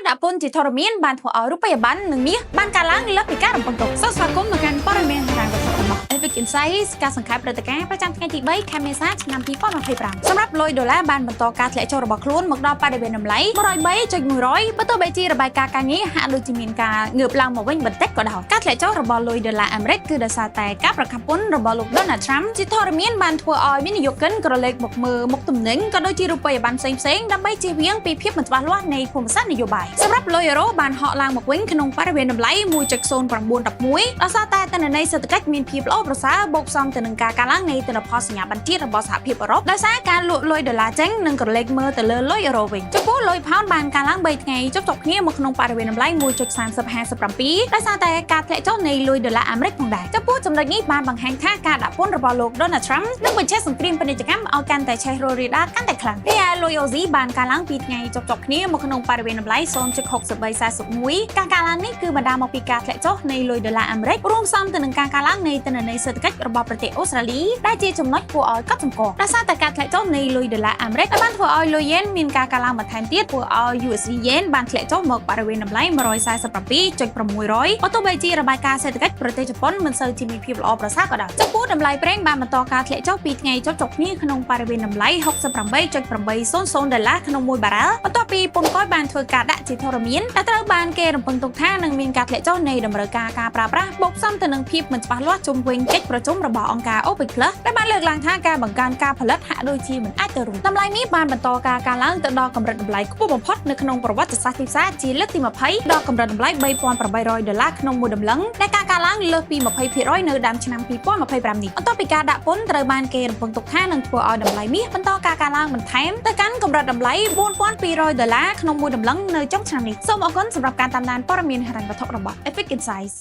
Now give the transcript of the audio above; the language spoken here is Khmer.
ដាក់ពន្ធជាធរមានបានធ្វើឲ្យរូបិយប័ណ្ណនិងមាសបានកើនឡើងលើសពីការរំពឹងទុកសូមស្វាគមន៍មកកាន់ព័ត៌មានហិរញ្ញវត្ថុរបស់ Epic Insights ការសង្ខេបព្រឹត្តិការណ៍ប្រចាំថ្ងៃទី3ខែមេសាឆ្នាំ2025សម្រាប់លុយដុល្លារបានបន្តការធ្លាក់ចុះរបស់ខ្លួនមកដល់បរិវេណតម្លៃ 103.100 បើទោះបីជារបាយការណ៍ការងារហាក់ដូចជាមានការងើបឡើងមកវិញបន្តិចក៏ដោយការធ្លាក់ចុះរបស់លុយដុល្លារអាមេរិកគឺដោយសារតែការប្រកាសពន្ធរបស់លោក Donald Trump ជាធរមានបានធ្វើឲ្យវិនិយោគិនក្រឡេកមកមើលមុខទំនិញក៏ដូចជារូបិយប័ណ្ណផ្សេងៗដើម្បីជៀសវាងពីភាពមិនច្បាស់លាស់នៃភូមិសាស្ត្រនយោបាយសម្រាប់លុយអឺរ៉ូបានហក់ឡើងមកវិញក្នុងបរិវេណតម្លៃ 1.0911 ដោយសារតែទិន្នន័យសេដ្ឋកិច្ចមានភាពល្អប្រសើរបូកផ្សំទៅនឹងការកើនឡើងនៃទិន្នផលសញ្ញាបត្រជាតិរបស់សហភាពអឺរ៉ុបដោយសារការលក់លុយដុល្លារចេញនិងក្រឡេកមើលទៅលើលុយអឺរ៉ូវិញចំពោះលុយផោនបានកើនឡើង3ថ្ងៃចុះគ្នាមកក្នុងបរិវេណតម្លៃ 1.3057 ដោយសារតែការធ្លាក់ចុះនៃលុយដុល្លារអាមេរិកផងដែរចំពោះចំណុចនេះបានបង្ហាញថាការដាក់ពន្ធរបស់លោក Donald Trump នឹងបញ្ឆេះសង្គ្រាមពាណិជ្ជកម្មឲ្យកាន់តែឆេះរលរាលដាលកាន់តែខ្លាំងរីឯលុយអូស៊ីបានកើនឡើង2ថ្ងៃចុះគ្នាមកក្នុងបរិវេណតម្លៃ 0.6341 ការកើនឡើងនេះគឺបណ្ដាលមកពីការធ្លាក់ចុះនៃលុយដុល្លារអាមេរិករួមផ្សំទៅនឹងការកើនឡើងនៃទិន្នន័យសេដ្ឋកិច្ចរបស់ប្រទេសអូស្ត្រាលីដែលជាចំណុចគួរឲ្យកត់សម្គាល់ដោយសារតែការធ្លាក់ចុះនៃលុយដុល្លារអាមេរិកបានធ្វើឲ្យលុយយេនមានការកើនឡើងបន្ថែមទៀតធ្វើឲ្យ USD យេនបានធ្លាក់ចុះមកបរិវេណតម្លៃ 147.600 បើទោះបីជារបាយការណ៍សេដ្ឋកិច្ចប្រទេសជប៉ុនមិនសូវជាមានភាពល្អប្រសើរក៏ដោយចំពោះតម្លៃប្រេងបានបន្តការធ្លាក់ចុះ2ថ្ងៃចុះគ្នាក្នុងបរិវេណតម្លៃ 68.800 ដុល្លារក្នុង1បារ៉ែលបន្ទាប់ពីពន្ធកុយបានធ្វើការដាក់ជាធរមានដែលត្រូវបានគេរំពឹងទុកថានឹងមានការធ្លាក់ចុះនៃតម្រូវការប្រើប្រាស់បូកផ្សំទៅនឹងភាពមិនច្បាស់លាស់ជុំវិញកិច្ចប្រជុំរបស់អង្គការ OPEC Plus ដែលបានលើកឡើងថាការបង្កើនការផលិតហាក់ដូចជាមិនអាចទៅរួចតម្លៃនេះបានបន្តការកើនឡើងទៅដល់កម្រិតតម្លៃខ្ពស់បំផុតនៅក្នុងប្រវត្តិសាស្ត្រទីផ្សារជាលើកទី20ដល់កម្រិតតម្លៃ $3,800 ក្នុងមួយដំឡឹងដែលការកើនឡើងលើសពី 20% នៅដើមឆ្នាំ2025នេះបន្ទាប់ពីការដាក់ពន្ធត្រូវបានគេរំពឹងទុកថានឹងធ្វើឲ្យតម្លៃមាសបន្តការកើនឡើងបន្ថែមទៅកាន់កម្រិតតម្លៃ $4,200 ក្នុងមួយដំឡឹងនៅចុងឆ្នាំនេះសូមអរគុណសម្រាប់ការតាមដានព័ត៌មានហិរញ្ញវត្ថុរបស់ Epic Insights